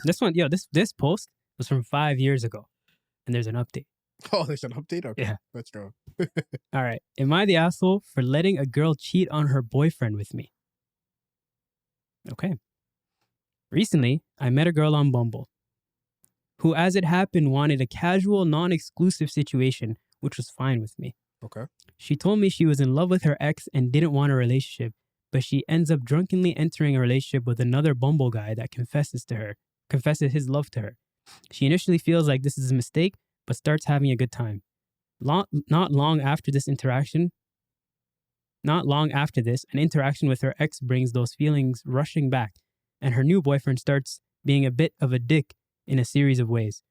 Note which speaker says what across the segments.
Speaker 1: This one, this post was from 5 years ago, and there's an update.
Speaker 2: Oh, there's an update? Okay,
Speaker 1: Yeah.
Speaker 2: let's go.
Speaker 1: All right. Am I the asshole for letting a girl cheat on her boyfriend with me? Okay. Recently, I met a girl on Bumble who, as it happened, wanted a casual, non-exclusive situation, which was fine with me.
Speaker 2: Okay.
Speaker 1: She told me she was in love with her ex and didn't want a relationship, but she ends up drunkenly entering a relationship with another Bumble guy that confesses his love to her. She initially feels like this is a mistake, but starts having a good time. Not long after this, an interaction with her ex brings those feelings rushing back, and her new boyfriend starts being a bit of a dick in a series of ways.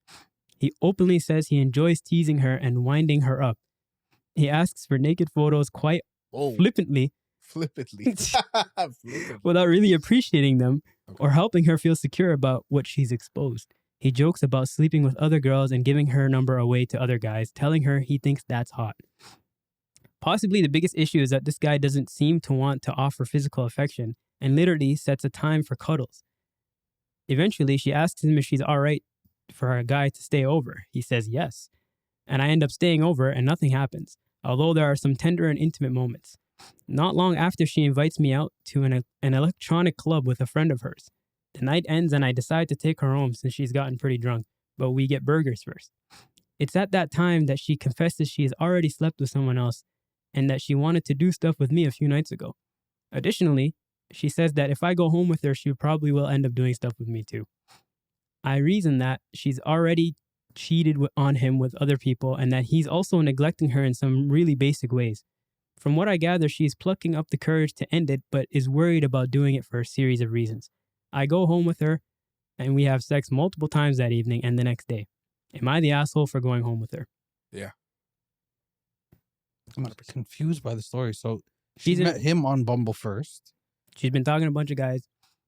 Speaker 1: He openly says he enjoys teasing her and winding her up. He asks for naked photos quite flippantly without really appreciating them or helping her feel secure about what she's exposed. He jokes about sleeping with other girls and giving her number away to other guys, telling her he thinks that's hot. Possibly the biggest issue is that this guy doesn't seem to want to offer physical affection and literally sets a time for cuddles. Eventually, she asks him if she's all right for a guy to stay over. He says yes. And I end up staying over and nothing happens, although there are some tender and intimate moments. Not long after, she invites me out to an electronic club with a friend of hers. The night ends and I decide to take her home since she's gotten pretty drunk, but we get burgers first. It's at that time that she confesses she has already slept with someone else and that she wanted to do stuff with me a few nights ago. Additionally, she says that if I go home with her, she probably will end up doing stuff with me too. I reason that she's already cheated on him with other people and that he's also neglecting her in some really basic ways. From what I gather, she's plucking up the courage to end it, but is worried about doing it for a series of reasons. I go home with her and we have sex multiple times that evening and the next day. Am I the asshole for going home with her?
Speaker 2: Yeah.
Speaker 3: I'm confused by the story. So
Speaker 1: She's
Speaker 3: she met him on Bumble first.
Speaker 1: She's been talking to a bunch of guys.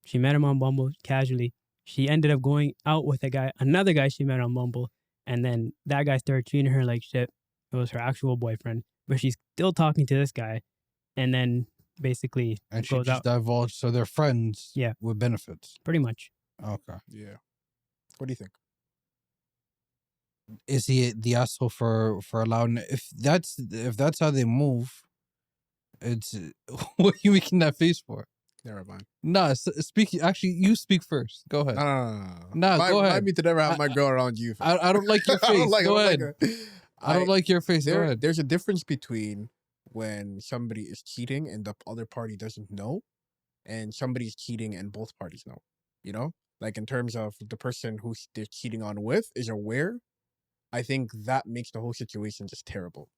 Speaker 1: She met him on Bumble casually. She ended up going out with another guy she met on Bumble. And then that guy started treating her like shit. It was her actual boyfriend. But she's still talking to this guy. And then basically
Speaker 3: And she
Speaker 1: goes
Speaker 3: just
Speaker 1: out.
Speaker 3: divulged, so they're friends with benefits.
Speaker 1: Pretty much.
Speaker 3: Okay.
Speaker 2: Yeah. What do you think?
Speaker 3: Is he the asshole for allowing if that's how they move? It's what are you making that face for?
Speaker 2: Never mind.
Speaker 3: Nah, speak. Actually, you speak first. Go ahead.
Speaker 2: No.
Speaker 3: Go ahead.
Speaker 2: Remind me to never have my girl around you.
Speaker 3: I don't like your face. Go ahead. I don't like your face. Go ahead.
Speaker 2: There's a difference between when somebody is cheating and the other party doesn't know, and somebody's cheating and both parties know. You know, like in terms of the person who they're cheating on with is aware. I think that makes the whole situation just terrible.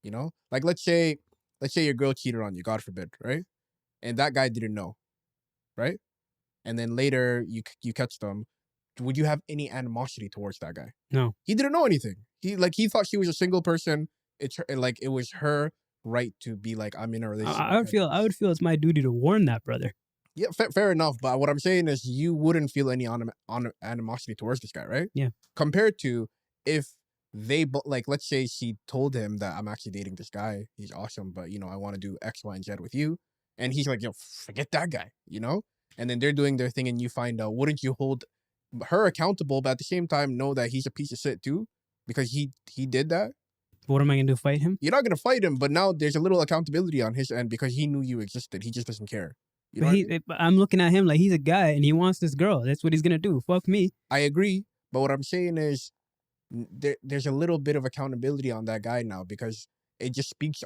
Speaker 2: You know, like let's say your girl cheated on you, God forbid, right? And that guy didn't know, right? And then later you catch them. Would you have any animosity towards that guy?
Speaker 1: No.
Speaker 2: He didn't know anything. He thought she was a single person. It was her right to be like, I'm in a relationship.
Speaker 1: I would feel it's my duty to warn that brother.
Speaker 2: Yeah, fair enough. But what I'm saying is you wouldn't feel any animosity towards this guy, right?
Speaker 1: Yeah.
Speaker 2: Compared to if they, like, let's say she told him that I'm actually dating this guy. He's awesome, but, I want to do X, Y, and Z with you. And he's like, forget that guy, And then they're doing their thing and you find out, wouldn't you hold her accountable, but at the same time know that he's a piece of shit too? Because he did that?
Speaker 1: What am I going to do, fight him?
Speaker 2: You're not going to fight him, but now there's a little accountability on his end because he knew you existed. He just doesn't care. You know
Speaker 1: I'm looking at him like he's a guy and he wants this girl. That's what he's going to do. Fuck me.
Speaker 2: I agree. But what I'm saying is there's a little bit of accountability on that guy now because it just speaks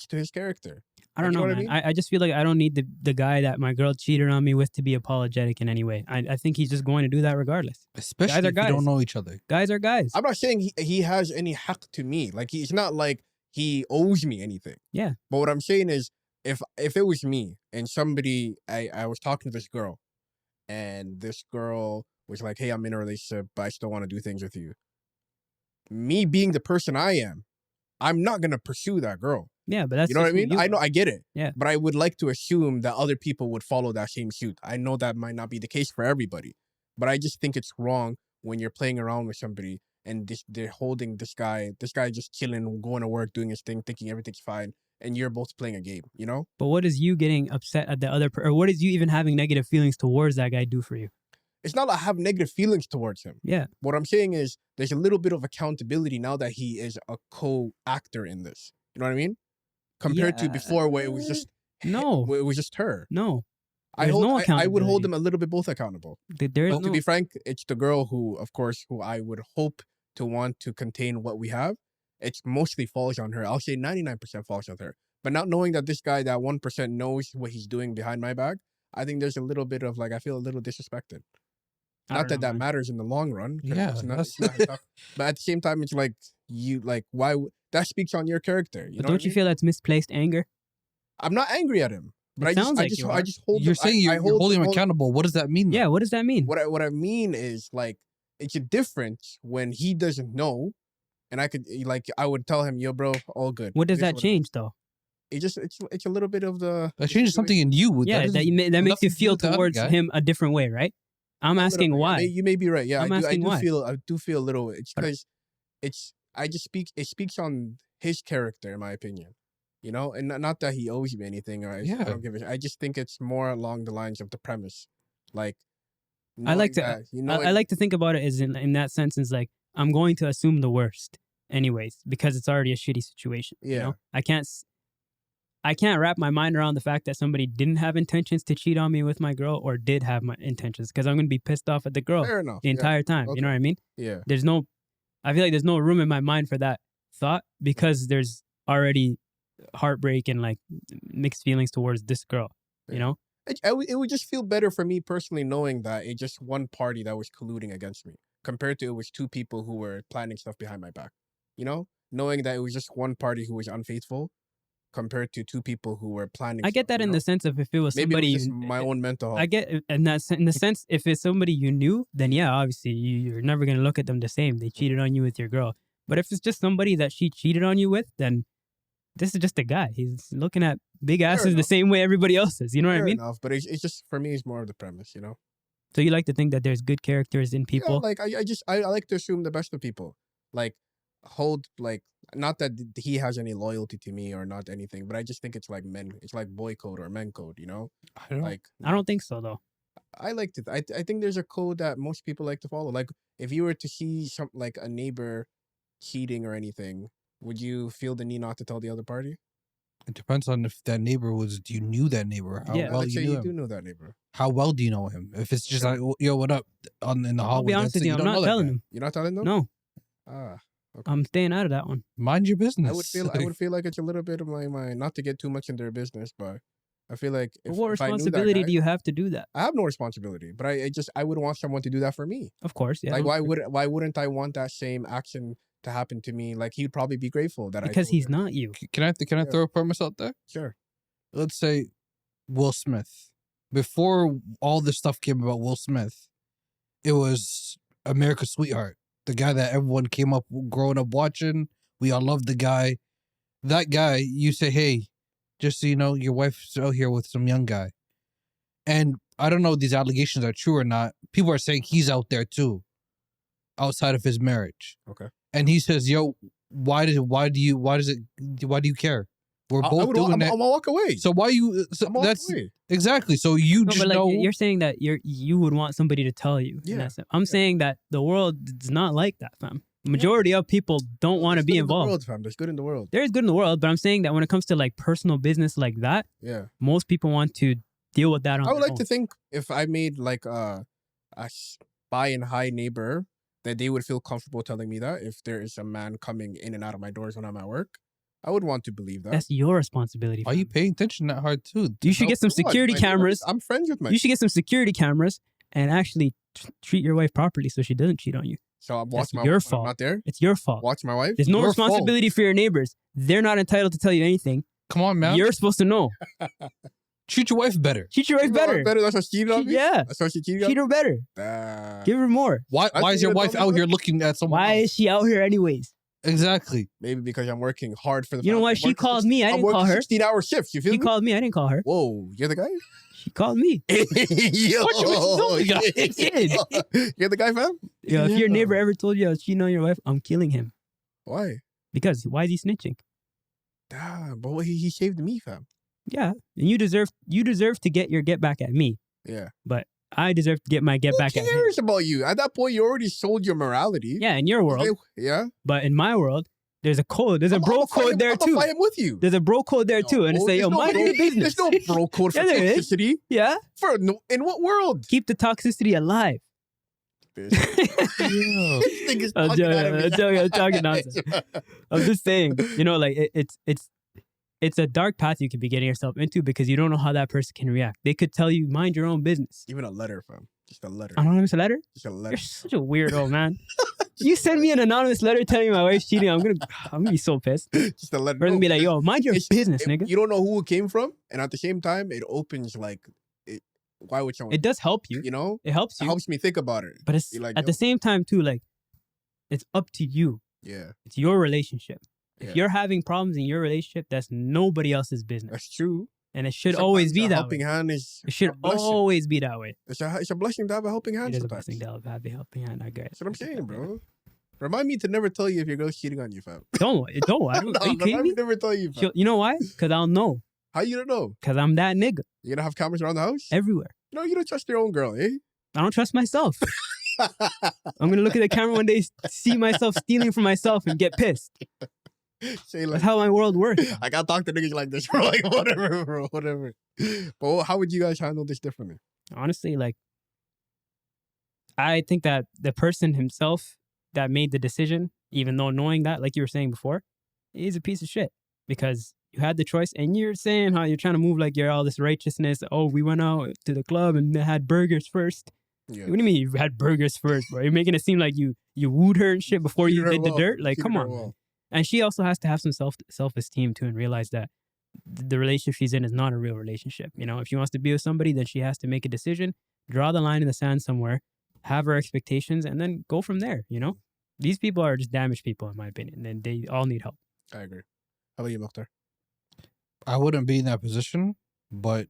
Speaker 2: to his character.
Speaker 1: I don't know, man. I mean? I just feel like I don't need the guy that my girl cheated on me with to be apologetic in any way. I think he's just going to do that regardless.
Speaker 3: Especially if you don't know each other.
Speaker 1: Guys are guys.
Speaker 2: I'm not saying he has any haq to me. Like, he's not like he owes me anything.
Speaker 1: Yeah.
Speaker 2: But what I'm saying is if it was me and somebody, I was talking to this girl and this girl was like, hey, I'm in a relationship, but I still want to do things with you. Me being the person I am, I'm not going to pursue that girl.
Speaker 1: Yeah, but that's...
Speaker 2: You know what I mean? I know, I get it.
Speaker 1: Yeah.
Speaker 2: But I would like to assume that other people would follow that same suit. I know that might not be the case for everybody. But I just think it's wrong when you're playing around with somebody and they're holding this guy just chilling, going to work, doing his thing, thinking everything's fine, and you're both playing a game,
Speaker 1: But what is you getting upset at the other... or what is you even having negative feelings towards that guy do for you?
Speaker 2: it's not like I have negative feelings towards him.
Speaker 1: Yeah.
Speaker 2: What I'm saying is there's a little bit of accountability now that he is a co-actor in this. You know what I mean? Compared to before where it was just
Speaker 1: No.
Speaker 2: where it was just her.
Speaker 1: No.
Speaker 2: I
Speaker 1: There's no
Speaker 2: would hold
Speaker 1: accountability.
Speaker 2: them a little bit both accountable.
Speaker 1: There is
Speaker 2: But to
Speaker 1: no.
Speaker 2: be frank, it's the girl who, of course, who I would hope to want to contain what we have. It's mostly falls on her. I'll say 99% falls on her. But not knowing that this guy, that 1% knows what he's doing behind my back, I think there's a little bit of like, I feel a little disrespected. Not that that matters in the long run. 'Cause
Speaker 3: Yeah,
Speaker 2: it's not
Speaker 3: that's-
Speaker 2: enough. But at the same time, it's like, you like, why? That speaks on your character. You
Speaker 1: But
Speaker 2: know
Speaker 1: don't
Speaker 2: what I
Speaker 1: you
Speaker 2: mean?
Speaker 1: feel that's misplaced anger?
Speaker 2: I'm not angry at him. But
Speaker 1: It sounds like you
Speaker 2: I
Speaker 1: are.
Speaker 2: just hold
Speaker 3: You're
Speaker 2: them-
Speaker 3: saying
Speaker 2: I
Speaker 3: you're
Speaker 2: hold
Speaker 3: holding him
Speaker 2: them-
Speaker 3: accountable. What does that mean?
Speaker 1: Yeah. What does that mean?
Speaker 2: What I mean is like it's a difference when he doesn't know, and I could like I would tell him, yo, bro, all good.
Speaker 1: What does
Speaker 2: This is
Speaker 1: that
Speaker 2: it is.
Speaker 1: change though?
Speaker 2: It just it's a little bit of the
Speaker 3: That changes something in you.
Speaker 1: Yeah, that makes you
Speaker 3: nothing to do
Speaker 1: feel
Speaker 3: with the other
Speaker 1: towards
Speaker 3: guy.
Speaker 1: him a different way, right? I'm asking why.
Speaker 2: You may be right. Yeah,
Speaker 1: I'm
Speaker 2: I
Speaker 1: asking why.
Speaker 2: I do feel a little. It's because it speaks on his character, in my opinion. You know, and not that he owes me anything. Or I don't give a. I just think it's more along the lines of the premise, like.
Speaker 1: I like to
Speaker 2: that,
Speaker 1: I like to think about it as in that sense is like I'm going to assume the worst anyways because it's already a shitty situation. You
Speaker 2: Yeah.
Speaker 1: know? I can't wrap my mind around the fact that somebody didn't have intentions to cheat on me with my girl or did have my intentions because I'm going to be pissed off at the girl
Speaker 2: Fair enough.
Speaker 1: the entire time. You know what I mean?
Speaker 2: Yeah.
Speaker 1: I feel like there's no room in my mind for that thought because there's already heartbreak and like mixed feelings towards this girl, you know?
Speaker 2: It would just feel better for me personally knowing that it's just one party that was colluding against me compared to it was two people who were planning stuff behind my back. You know? Knowing that it was just one party who was unfaithful compared to two people who were planning
Speaker 1: I get
Speaker 2: stuff,
Speaker 1: that
Speaker 2: you
Speaker 1: in
Speaker 2: know?
Speaker 1: the sense of if it was
Speaker 2: Maybe
Speaker 1: somebody
Speaker 2: it was just
Speaker 1: you-
Speaker 2: my own mental health.
Speaker 1: I get in the sense if it's somebody you knew, then yeah, obviously you're never gonna look at them the same. They cheated on you with your girl. But if it's just somebody that she cheated on you with, then this is just a guy. He's looking at big asses the
Speaker 2: enough.
Speaker 1: same way everybody else is. You know what I
Speaker 2: Fair
Speaker 1: mean?
Speaker 2: enough, but it's just for me it's more of the premise, you know?
Speaker 1: So you like to think that there's good characters in people.
Speaker 2: Yeah, like I like to assume the best of people. Like hold like not that he has any loyalty to me or not anything, but I just think it's like it's like boy code or men code, you know?
Speaker 3: I don't know.
Speaker 2: Like
Speaker 1: I don't think so though.
Speaker 2: I like to I think there's a code that most people like to follow. Like if you were to see some like a neighbor cheating or anything, would you feel the need not to tell the other party?
Speaker 3: It depends on if that neighbor you knew that neighbor. How
Speaker 1: Yeah.
Speaker 3: well
Speaker 2: Let's
Speaker 3: you
Speaker 2: say
Speaker 3: knew
Speaker 2: you
Speaker 3: him.
Speaker 2: do know that neighbor.
Speaker 3: How well do you know him? If it's just
Speaker 2: Sure.
Speaker 3: like, yo, what up? In the hallway.
Speaker 1: I'll be honest
Speaker 3: that's
Speaker 1: with
Speaker 3: it,
Speaker 1: you, I'm
Speaker 3: don't
Speaker 1: not
Speaker 3: know that
Speaker 1: telling
Speaker 3: guy.
Speaker 1: him.
Speaker 2: You're not telling them?
Speaker 1: No,
Speaker 2: Ah.
Speaker 1: I'm staying out of that one.
Speaker 3: Mind your business.
Speaker 2: I would feel like it's a little bit of my not to get too much in their business, but I feel like
Speaker 1: But
Speaker 2: if,
Speaker 1: what
Speaker 2: if I knew that
Speaker 1: responsibility
Speaker 2: guy,
Speaker 1: do you have to do that?
Speaker 2: I have no responsibility, but I would want someone to do that for me.
Speaker 1: Of course, yeah.
Speaker 2: Like why wouldn't I want that same action to happen to me? Like he'd probably be grateful that
Speaker 1: because
Speaker 2: I told
Speaker 1: he's
Speaker 2: her.
Speaker 1: not you.
Speaker 3: Can I
Speaker 2: Yeah.
Speaker 3: throw a premise out there?
Speaker 2: Sure.
Speaker 3: Let's say Will Smith. Before all this stuff came about Will Smith, it was America's Sweetheart. The guy that everyone came up growing up watching. We all loved the guy. That guy, you say, hey, just so you know, your wife's out here with some young guy. And I don't know if these allegations are true or not. People are saying he's out there too, outside of his marriage.
Speaker 2: Okay.
Speaker 3: And he says, yo, why do you care? We're both doing that.
Speaker 2: I'm gonna walk away.
Speaker 3: So why you? So
Speaker 2: I'm gonna walk
Speaker 3: that's
Speaker 2: away.
Speaker 3: exactly. So you
Speaker 1: No,
Speaker 3: just
Speaker 1: but like
Speaker 3: know.
Speaker 1: you're saying that you would want somebody to tell you. in
Speaker 2: Yeah,
Speaker 1: that sense. I'm saying that the world is not like that, fam. The majority of people don't want to
Speaker 2: There's
Speaker 1: be
Speaker 2: good in the
Speaker 1: involved.
Speaker 2: world, fam. There's good in the world.
Speaker 1: There is good in the world, but I'm saying that when it comes to like personal business like that,
Speaker 2: Yeah.
Speaker 1: most people want to deal with that on
Speaker 2: I would
Speaker 1: their
Speaker 2: like to think if I made like a spy and high neighbor that they would feel comfortable telling me that if there is a man coming in and out of my doors when I'm at work, I would want to believe that.
Speaker 1: That's your responsibility.
Speaker 3: Why are you
Speaker 1: fam.
Speaker 3: paying attention that hard too?
Speaker 1: You should get some
Speaker 2: For what?
Speaker 1: security
Speaker 2: My neighbor-
Speaker 1: cameras.
Speaker 2: I'm friends with my.
Speaker 1: You should get some security cameras and actually treat your wife properly so she doesn't cheat on you.
Speaker 2: So I'm
Speaker 1: That's
Speaker 2: watching my
Speaker 1: your
Speaker 2: wife when I'm
Speaker 1: fault.
Speaker 2: not there.
Speaker 1: It's your fault.
Speaker 2: Watch my wife.
Speaker 1: There's no
Speaker 3: Your fault.
Speaker 1: responsibility for your neighbors. They're not entitled to tell you anything.
Speaker 3: Come on, man.
Speaker 1: You're supposed to know.
Speaker 3: Treat your wife better.
Speaker 1: Treat your wife better.
Speaker 2: Better. That's what she cheated on me.
Speaker 1: Yeah.
Speaker 2: That's what she cheated on
Speaker 1: Treat
Speaker 2: me.
Speaker 1: her better.
Speaker 2: Ah.
Speaker 1: Give her more.
Speaker 3: Why
Speaker 2: I
Speaker 3: is
Speaker 2: think
Speaker 3: your
Speaker 2: you're
Speaker 3: wife
Speaker 2: dumb,
Speaker 3: out
Speaker 2: bro.
Speaker 3: here looking at someone?
Speaker 1: Why
Speaker 3: else?
Speaker 1: is she out here anyways?
Speaker 3: Exactly.
Speaker 2: Maybe because I'm working hard for the.
Speaker 1: You know
Speaker 2: family.
Speaker 1: what?
Speaker 2: I'm
Speaker 1: She
Speaker 2: working
Speaker 1: called
Speaker 2: six-
Speaker 1: me. I
Speaker 2: I'm
Speaker 1: didn't call
Speaker 2: working
Speaker 1: her.
Speaker 2: 16-hour shifts. You feel
Speaker 1: She
Speaker 2: me?
Speaker 1: called me. I didn't call her.
Speaker 2: Whoa, you're the guy.
Speaker 1: She called me.
Speaker 2: Yo,
Speaker 3: What you doing,
Speaker 1: guy?
Speaker 2: You're the guy, fam.
Speaker 1: Yo, if your neighbor ever told you she know your wife, I'm killing him.
Speaker 2: Why?
Speaker 1: Because why is he snitching?
Speaker 2: Damn, but what, he saved me, fam.
Speaker 1: Yeah, and you deserve to get your get back at me.
Speaker 2: Yeah.
Speaker 1: But I deserve to get my get
Speaker 2: Who
Speaker 1: back at him.
Speaker 2: cares about you? At that point, you already sold your morality.
Speaker 1: Yeah, in your world.
Speaker 2: Yeah.
Speaker 1: But in my world, there's a code. There's a bro code there too.
Speaker 2: I'm fight him with you.
Speaker 1: There's a bro code there too. And it's like, yo, mind your business.
Speaker 2: There's no bro code for
Speaker 1: Yeah, there is.
Speaker 2: toxicity.
Speaker 1: Yeah?
Speaker 2: In what world?
Speaker 1: Keep the toxicity alive.
Speaker 2: This thing is
Speaker 1: I'm talking nonsense. I'm just saying, like it's a dark path you could be getting yourself into because you don't know how that person can react. They could tell you, mind your own business.
Speaker 2: Even a letter, fam. Just a letter.
Speaker 1: Anonymous letter?
Speaker 2: Just a letter.
Speaker 1: You're such a weirdo, man. You send me an anonymous letter telling me my wife's cheating, I'm gonna be so pissed.
Speaker 2: Just a letter.
Speaker 1: Or gonna be like, yo, mind your business, nigga.
Speaker 2: You don't know who it came from, and at the same time, it opens like it. Why would someone?
Speaker 1: It does help you.
Speaker 2: You know,
Speaker 1: it helps you.
Speaker 2: It helps me think about it.
Speaker 1: But it's
Speaker 2: like,
Speaker 1: at the same time too, like it's up to you.
Speaker 2: Yeah.
Speaker 1: It's your relationship.
Speaker 2: Yeah.
Speaker 1: If you're having problems in your relationship, that's nobody else's business.
Speaker 2: That's true.
Speaker 1: And it should always be that
Speaker 2: helping
Speaker 1: way.
Speaker 2: Hand is
Speaker 1: it should always be that way.
Speaker 2: It's a blessing to have a helping hand.
Speaker 1: It is
Speaker 2: sometimes.
Speaker 1: a blessing to have a helping hand. I guess.
Speaker 2: That's what I'm saying, bro. Remind me to never tell you if your girl's cheating on you, fam.
Speaker 1: Don't. Are you kidding me?
Speaker 2: Never tell you, fam.
Speaker 1: You know why? Because I'll know.
Speaker 2: How you don't know?
Speaker 1: Because I'm that nigga.
Speaker 2: You gonna have cameras around the house?
Speaker 1: Everywhere.
Speaker 2: No, you don't trust your own girl, eh?
Speaker 1: I don't trust myself. I'm gonna look at the camera one day, see myself stealing from myself, and get pissed.
Speaker 2: Say like,
Speaker 1: that's how my world works.
Speaker 2: I gotta talk to niggas like this, bro. Like whatever, bro. Whatever. But how would you guys handle this differently?
Speaker 1: Honestly, like I think that the person himself that made the decision, even though knowing that, like you were saying before, is a piece of shit because you had the choice, and you're saying how you're trying to move like you're all this righteousness. Oh, we went out to the club and had burgers first. Yeah. What do you mean you had burgers first, bro? You're making it seem like you wooed her and shit before you did the dirt. Like, come on. Man. And she also has to have some self-esteem too and realize that the relationship she's in is not a real relationship. You know, if she wants to be with somebody, then she has to make a decision, draw the line in the sand somewhere, have her expectations, and then go from there, you know? These people are just damaged people, in my opinion, and they all need help.
Speaker 2: I agree. How about you, Mukhtar?
Speaker 3: I wouldn't be in that position, but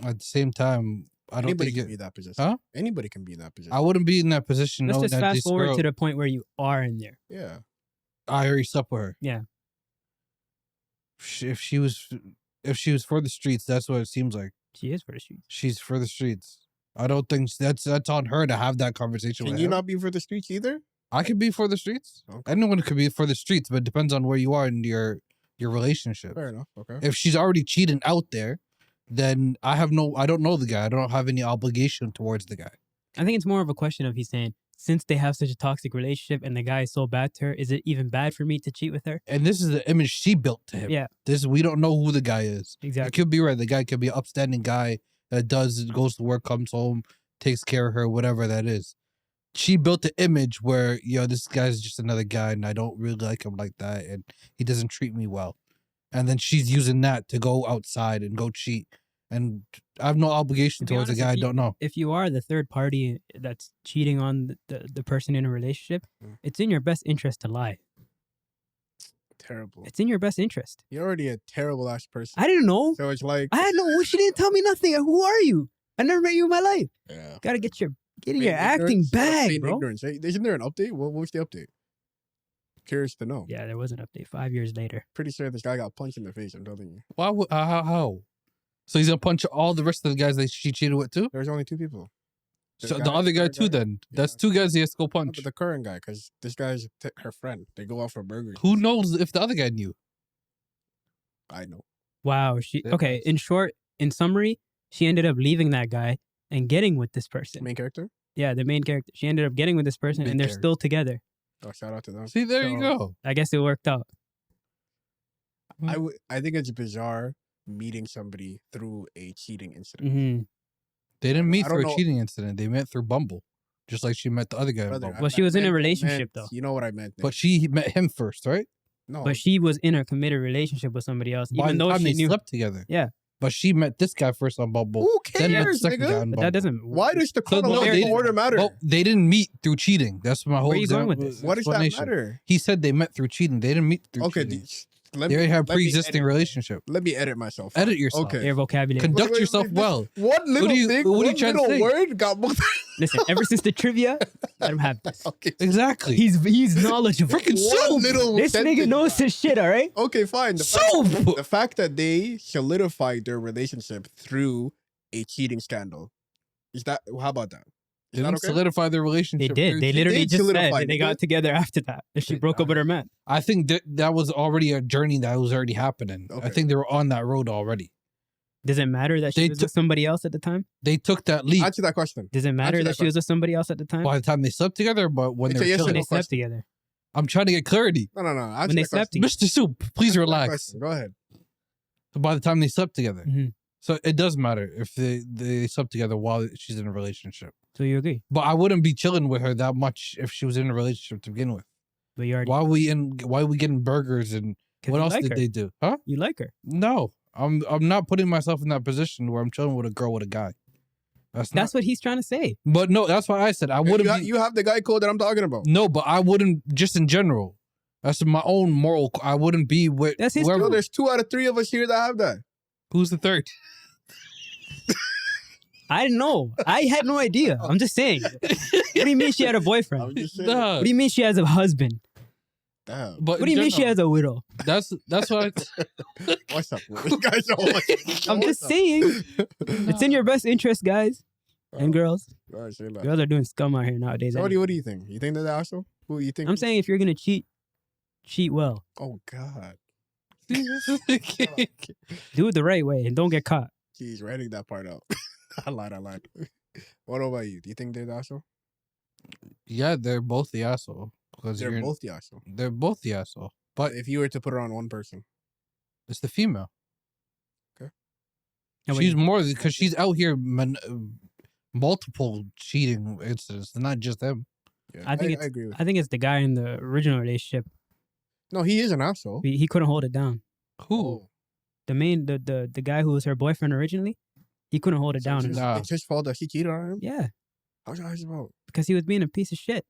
Speaker 3: at the same time, I don't
Speaker 2: Anybody
Speaker 3: think
Speaker 2: can be in that position.
Speaker 3: Huh?
Speaker 2: Anybody can be in that position.
Speaker 3: I wouldn't be in that position.
Speaker 1: Let's just fast forward to the point where you are in there.
Speaker 2: Yeah.
Speaker 3: I already slept with her.
Speaker 1: Yeah.
Speaker 3: If she was for the streets, that's what it seems like.
Speaker 1: She is for the streets.
Speaker 3: She's for the streets. I don't think that's on her to have that conversation with him.
Speaker 2: Can you not be for the streets either?
Speaker 3: I could be for the streets. Okay. Anyone could be for the streets, but it depends on where you are in your relationship.
Speaker 2: Fair enough. Okay.
Speaker 3: If she's already cheating out there, then I don't know the guy. I don't have any obligation towards the guy.
Speaker 1: I think it's more of a question of he's saying, since they have such a toxic relationship and the guy is so bad to her, is it even bad for me to cheat with her?
Speaker 3: And this is the image she built to him.
Speaker 1: Yeah.
Speaker 3: We don't know who the guy is.
Speaker 1: Exactly.
Speaker 3: It could be right. The guy could be an upstanding guy that goes to work, comes home, takes care of her, whatever that is. She built the image where, this guy's just another guy and I don't really like him like that and he doesn't treat me well. And then she's using that to go outside and go cheat. And I have no obligation towards a guy I don't know.
Speaker 1: If you are the third party that's cheating on the person in a relationship, it's in your best interest to lie.
Speaker 2: Terrible.
Speaker 1: It's in your best interest.
Speaker 2: You're already a terrible ass person.
Speaker 1: I didn't know.
Speaker 2: So it's like...
Speaker 1: I had no... She didn't tell me nothing. Who are you? I never met you in my life.
Speaker 2: Yeah.
Speaker 1: Gotta get your acting bag, bro.
Speaker 2: Ignorance. Isn't there an update? What was the update? Curious to know.
Speaker 1: Yeah, there was an update 5 years later.
Speaker 2: Pretty sure this guy got punched in the face, I'm telling you.
Speaker 3: Why? How? So he's gonna punch all the rest of the guys that she cheated with too?
Speaker 2: There's only 2 people.
Speaker 3: So the other guy too then? Yeah. That's 2 guys he has to go punch.
Speaker 2: But the current guy, because this guy's her friend. They go out for burgers.
Speaker 3: Who knows if the other guy knew?
Speaker 2: I know.
Speaker 1: Wow. Okay, in short, in summary, she ended up leaving that guy and getting with this person.
Speaker 2: Main character?
Speaker 1: Yeah, the main character. She ended up getting with this person and they're still together.
Speaker 2: Oh, shout out to them.
Speaker 3: See, there you go.
Speaker 1: I guess it worked out.
Speaker 2: I think it's bizarre meeting somebody through a cheating incident.
Speaker 1: Mm-hmm.
Speaker 3: They didn't meet through a cheating incident. They met through Bumble. Just like she met the other guy.
Speaker 1: Well, she was in a relationship though.
Speaker 2: You know what I meant.
Speaker 3: But she met him first, right?
Speaker 2: No.
Speaker 1: But she was in a committed relationship with somebody else. Even though she knew...
Speaker 3: slept together.
Speaker 1: Yeah.
Speaker 3: But she met this guy first on Bumble.
Speaker 2: Who cares,
Speaker 3: then met the
Speaker 2: nigga?
Speaker 3: guy
Speaker 1: but that doesn't...
Speaker 2: Why does the chronological order matter?
Speaker 3: Well, they didn't meet through cheating. That's my whole
Speaker 1: Where are you going with this?
Speaker 2: What does that matter?
Speaker 3: He said they met through cheating. They didn't meet through cheating. They already have a pre-existing relationship.
Speaker 2: Let me edit myself.
Speaker 3: Edit yourself.
Speaker 2: Okay.
Speaker 1: Your vocabulary.
Speaker 3: Conduct yourself well.
Speaker 2: What little thing,
Speaker 3: what are you trying to say?
Speaker 2: Word got booked.
Speaker 1: Listen, ever since the trivia, let him have this.
Speaker 2: Okay.
Speaker 3: Exactly.
Speaker 1: He's knowledgeable.
Speaker 3: Freaking soap.
Speaker 1: This nigga knows his shit, all right?
Speaker 2: Okay, fine. The fact that they solidified their relationship through a cheating scandal. Is that how about that? Is
Speaker 3: They
Speaker 2: that
Speaker 3: didn't
Speaker 2: okay?
Speaker 3: solidify their relationship.
Speaker 1: They did. They
Speaker 3: period.
Speaker 1: literally
Speaker 2: did
Speaker 1: just said
Speaker 2: solidify,
Speaker 1: that they
Speaker 2: nigga.
Speaker 1: got together after that. And she broke up with her man.
Speaker 3: I think that was already a journey that was already happening. I
Speaker 2: Okay.
Speaker 3: think they were on that road already.
Speaker 1: Does it matter that she
Speaker 3: They
Speaker 1: was
Speaker 3: took-
Speaker 1: with somebody else at the time?
Speaker 3: They took that leap
Speaker 2: Answer that question.
Speaker 1: Does it matter
Speaker 2: Answer
Speaker 1: that
Speaker 2: that
Speaker 1: she was with somebody else at the time?
Speaker 3: by the time they slept together, but when
Speaker 2: It's
Speaker 3: they
Speaker 2: a
Speaker 3: were
Speaker 2: yes or
Speaker 1: When
Speaker 3: chilling.
Speaker 1: they
Speaker 2: no
Speaker 1: slept
Speaker 2: question.
Speaker 1: together.
Speaker 3: I'm trying to get clarity.
Speaker 2: No. Answer
Speaker 1: When they
Speaker 2: that
Speaker 1: slept
Speaker 2: question.
Speaker 3: Mr. Soup, please
Speaker 2: Answer that
Speaker 3: relax.
Speaker 2: question. Go ahead.
Speaker 3: So by the time they slept together.
Speaker 1: Mhm.
Speaker 3: So it does matter if they slept together while she's in a relationship.
Speaker 1: So you agree?
Speaker 3: But I wouldn't be chilling with her that much if she was in a relationship to begin with.
Speaker 1: But you already.
Speaker 3: Why we getting burgers and
Speaker 1: 'Cause
Speaker 3: what
Speaker 1: you
Speaker 3: else
Speaker 1: like
Speaker 3: did
Speaker 1: her.
Speaker 3: they do? Huh?
Speaker 1: You like her.
Speaker 3: No. I'm not putting myself in that position where I'm chilling with a girl with a guy.
Speaker 1: That's what he's trying to say.
Speaker 3: But no, that's why I said I wouldn't be.
Speaker 2: You have the guy code that I'm talking about.
Speaker 3: No, but I wouldn't just in general. That's my own moral. I wouldn't be with
Speaker 1: That's his
Speaker 3: whoever.
Speaker 2: Yo, there's 2 out of 3 of us here that have that.
Speaker 3: Who's the third?
Speaker 1: I didn't know. I had no idea. I'm just saying. What do you mean she had a boyfriend?
Speaker 2: I'm just saying.
Speaker 3: Nah,
Speaker 1: What do you mean she has a husband?
Speaker 2: Damn.
Speaker 3: but
Speaker 1: What do you mean she has a widow?
Speaker 3: That's what.
Speaker 2: What's up, bro? You guys know what's
Speaker 1: I'm just saying. It's in your best interest, guys and girls.
Speaker 2: All right, say that.
Speaker 1: Girls are doing scum out here nowadays.
Speaker 2: So what do you think? You think they're the asshole? Who you think?
Speaker 1: I'm saying if you're gonna cheat well.
Speaker 2: Oh God.
Speaker 1: Do it the right way and don't get caught.
Speaker 2: Jeez, writing that part out. I lied. What about you? Do you think they're the asshole?
Speaker 3: Yeah, they're both the asshole because
Speaker 2: They're both the asshole.
Speaker 3: They're both the asshole, but
Speaker 2: If you were to put it on one person,
Speaker 3: it's the female.
Speaker 1: How about
Speaker 3: She's
Speaker 1: you?
Speaker 3: more because she's out here multiple cheating incidents, not just them.
Speaker 2: yeah,
Speaker 1: I think
Speaker 2: I agree with.
Speaker 1: I think it's the guy in the original relationship.
Speaker 2: No, he is an asshole.
Speaker 1: He couldn't hold it down.
Speaker 3: Who?
Speaker 1: The guy who was her boyfriend originally, he couldn't hold it
Speaker 2: So
Speaker 1: down.
Speaker 2: it's,
Speaker 3: Nah.
Speaker 2: it's his fault that she cheated on him.
Speaker 1: Yeah,
Speaker 2: How's that his fault?
Speaker 1: because he was being a piece of shit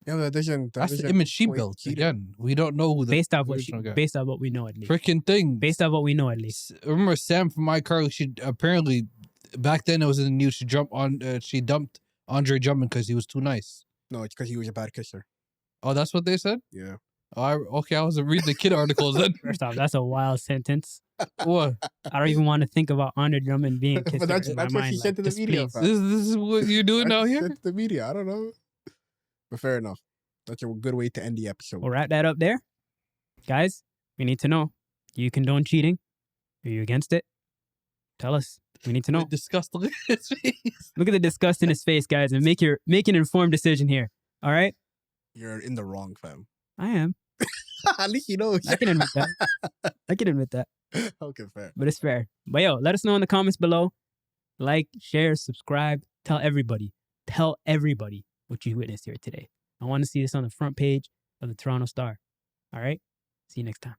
Speaker 2: Yeah, that doesn't.
Speaker 3: That's the
Speaker 2: doesn't
Speaker 3: image she
Speaker 2: equate
Speaker 3: built.
Speaker 2: cheating.
Speaker 3: Again, we don't know who the
Speaker 1: based off what we know at least.
Speaker 3: freaking thing.
Speaker 1: Based off what we know at least.
Speaker 3: Remember Sam from iCarly? She apparently back then it was in the news. She dumped Andre Drummond because he was too nice.
Speaker 2: No, it's because he was a bad kisser.
Speaker 3: Oh, that's what they said.
Speaker 2: Yeah.
Speaker 3: Oh, I was reading the kid articles then.
Speaker 1: First off, that's a wild sentence.
Speaker 3: What?
Speaker 1: I don't even want to think about Andre Drummond being a kisser
Speaker 2: But that's
Speaker 1: in my
Speaker 2: what she
Speaker 1: mind.
Speaker 2: said to the
Speaker 1: just
Speaker 2: media.
Speaker 1: please.
Speaker 2: fam.
Speaker 3: This is what you're doing
Speaker 2: That's
Speaker 3: out
Speaker 2: what she
Speaker 3: here?
Speaker 2: said to the media. I don't know. But fair enough. That's a good way to end the episode.
Speaker 1: We'll wrap that up there. Guys, we need to know. Do you condone cheating? Are you against it? Tell us. We need to know.
Speaker 3: Disgust look at his face.
Speaker 1: Look at the disgust in his face, guys, and make an informed decision here. All right?
Speaker 2: You're in the wrong, fam.
Speaker 1: I am.
Speaker 2: At least you know.
Speaker 1: I can admit that. I can admit that.
Speaker 2: Okay, fair.
Speaker 1: But it's fair. But yo, let us know in the comments below. Like, share, subscribe. Tell everybody. Tell everybody what you witnessed here today. I want to see this on the front page of the Toronto Star. All right? See you next time.